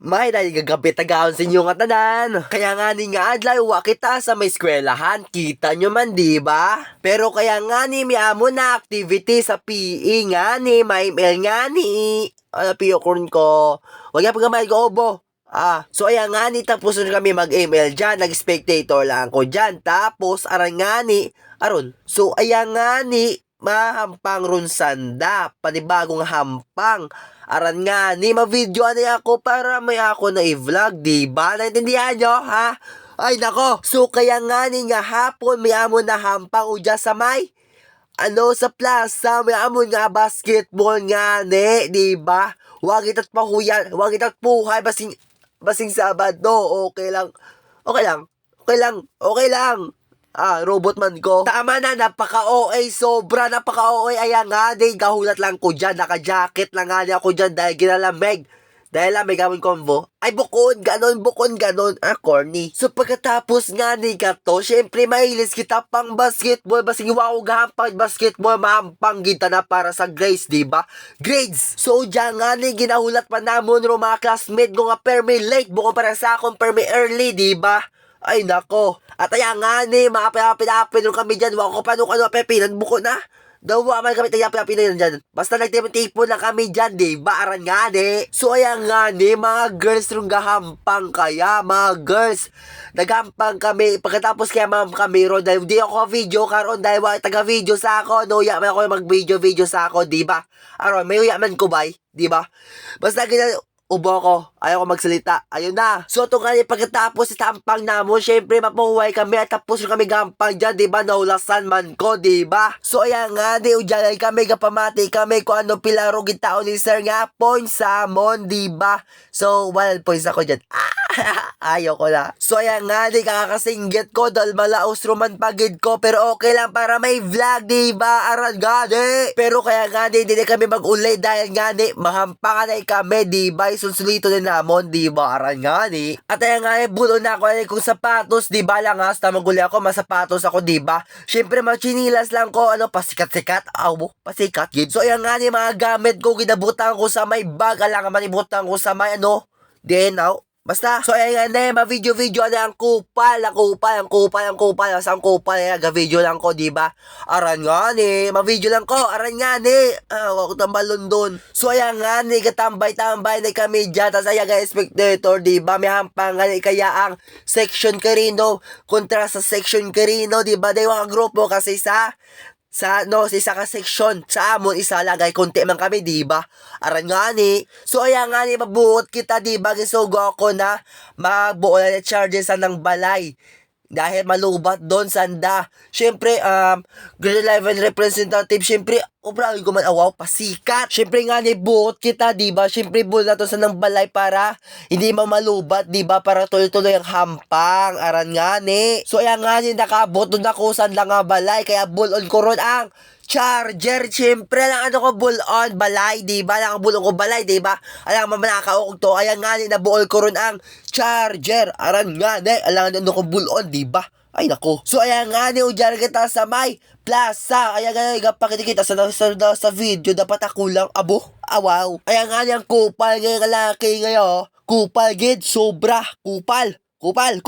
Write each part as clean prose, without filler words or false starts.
May dahil gagabit tagaon sa inyo nga tanan. Kaya nga ni nga adlaw wa kita sa may eskwelahan. Kita nyo man di ba? Pero kaya nga ni mi amo na activity sa PE nga ni may email nga ni. Ano piyo kurn ko. Wag ya pagamay ko obo. So ayan nga ni tapos na kami mag-email dyan. Nag-spectator lang ako dyan. Tapos aran nga ni. Aron. So ayan nga ni mahampang ron sanda. Panibagong hampang. Aran nga, ni ma-video na ako para may ako na i-vlog, diba? Naintindihan nyo, ha? Ay, nako. So, kaya nga ni nga hapon, may amon na hampang udya sa may, sa plaza, may amon nga basketball nga, diba? Wag itat pahuyan, wag itat puhay, basing Sabado, okay lang. Okay lang, okay lang, okay lang. Robot man ko. Tama na, napaka-OA, sobra, napaka-OA. Ayan nga, gahulat lang ko dyan, naka-jacket lang nga ako dyan dahil ginalamig. Dahil lamig gamon combo. Ay, bukod, ganon. Corny. So, pagkatapos nga ni gato, syempre, mahilis kita pang basketball. Basing wow, gahampang basketball, mahampang kita na para sa grades, diba? Grades. So, dyan nga ni, ginahulat pa namon, mga classmate ko nga permi late, bukod para sa akong permi early, diba? Ay, nako. At ayan nga ni, mga pinapin kami dyan. Wako pa nung pepinan buko na. Dawa man kami tayo dyan. Basta nagtipon lang kami dyan, di ba? Aran nga ni. So, ayan nga ni, mga girls rung gahampang kaya. Mga girls, nagampang kami. Pagkatapos kaya kami ron, dahil di ako video karon dahil wala taga-video sa ako. No, yaman ako mag-video sa ako, di ba? Aron, may uyaman ko ba? Di ba? Basta ubo ko, ayaw ko magsalita. Ayun na. So, ito nga pagkatapos sa tampang namon, syempre mapuhuway kami at tapos kami gampang dyan, diba? Naulasan man ko, diba? So, ayan nga, udyalay kami, kapamati kami kung ano pilaro gitao ni sir nga, points samon, diba? So, 1 points ako dyan. Ayaw ko na. So, ayan nga, kakakasinggit ko, dahil malaos roman pagid ko, pero okay lang para may vlog, diba? Aran nga, Pero kaya nga, di kami mag-ulay dahil nga, mahampangan na kami, diba? Sulsulito din namon, di ba? Aran nga ni. At ayan nga, bulo na ako kung sapatos, di ba lang as, tamaguli ako, masapatos ako, di ba? Syempre, machinilas lang ko, pasikat-sikat, pasikat, gid. So, ayan nga ni, mga gamit ko, ginabutan ko sa may bag, alang manibutan ko sa may, basta, so ayan nga, ma-video na ang kupal, sa ang kupal, ga-video lang ko, diba? Aran nga ni, ma-video lang ko, aran nga ni, wako tambalon dun. So ayan nga ni, katambay-tambay na kami dyan, tas ayan nga, spectator, diba? May hampang nga ni, kaya ang section Carino, kontra sa section Carino, diba? Dahil mga grupo kasi sa isa ka section sa amon isa lagay konti man kami, diba? Aran nga ni. So ayan nga ni, mabuot kita, diba? Gisugo ako na magbuo na charges sa ng balay dahil malubat doon sanda. Syempre, grade 11 representative, syempre, obrang ko man awaw, pasikat. Syempre nga ni, buot kita, diba? Syempre, buol na to sa ng balay para hindi malubat, diba? Para tuloy-tuloy ang hampang. Aran nga ni. So, ayan nga ni, nakabot doon ako sa nga balay, kaya bull-on ko ron ang charger. Syempre lang ko bull-on balay, diba? Lang bulong ko balay, diba? Alang mamanakaok to. Ayan nga ni, nabuol ko ron ang charger. Aran nga ni, alang ko bull-on, diba? Ay nako. So ayan nga ni, udyan kita sa may plaza. Ayan nga ni, pakitikita sa video, dapat ako lang, wow. Ayan nga ni, ang kupal ngayon lalaki ngayon. Kupal gid, sobra, kupal. Kupal.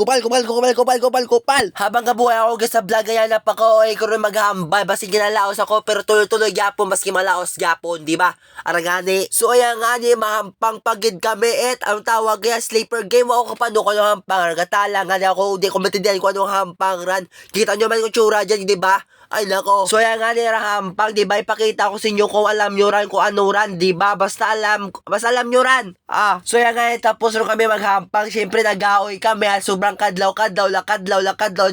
Habang kabuhay ako sa vlog ngayon, napaka-oy ko rin maghambal. Basi ginalaos ako, pero tuloy-tuloy yapon, maski malaos yapon, di ba? Aragani. So, ayan nga ni, mahampang pagid kami. Ang tawag kaya, sleeper game. Ako kapano ko ng hampang. Argatala nga ako, di ko matindihan ko anong hampang ran. Kita nyo man yung tsura dyan, di ba? Ay nako. So ayan nga ni, hampang, di ba? Ipakita ko sa inyo kung alam nyo ran, kung ano ran, di ba? Basta alam nyo ran. So ayan nga, tapos rin kami maghampang. Siyempre, nag-aoy kami. Sobrang kadlaw,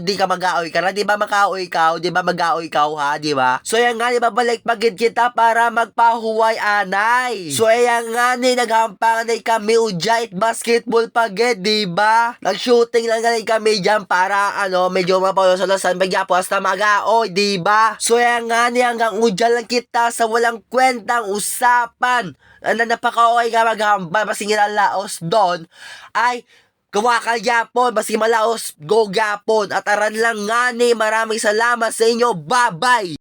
di ka mag-aoy ka na, di ba? Maka-aoy ka, di ba? Mag-aoy ka, ha, di ba? So ayan nga ni, babalik pagid kita para magpahuway anay. So ayan nga ni, naghampang na kami ujait basketball pagid, di ba? Nag-shooting lang nga kami dyan para, medyo mapawasalasan, bagyapo hasta mag-aoy, di ba? So ayan nga ni, hanggang udyan lang kita sa walang kwentang usapan. Napaka-okay ka maghambal, basi laos doon, ay Kawakal yapon, basi malaos, go yapon. At aran lang nga ni, maraming salamat sa inyo, bye-bye!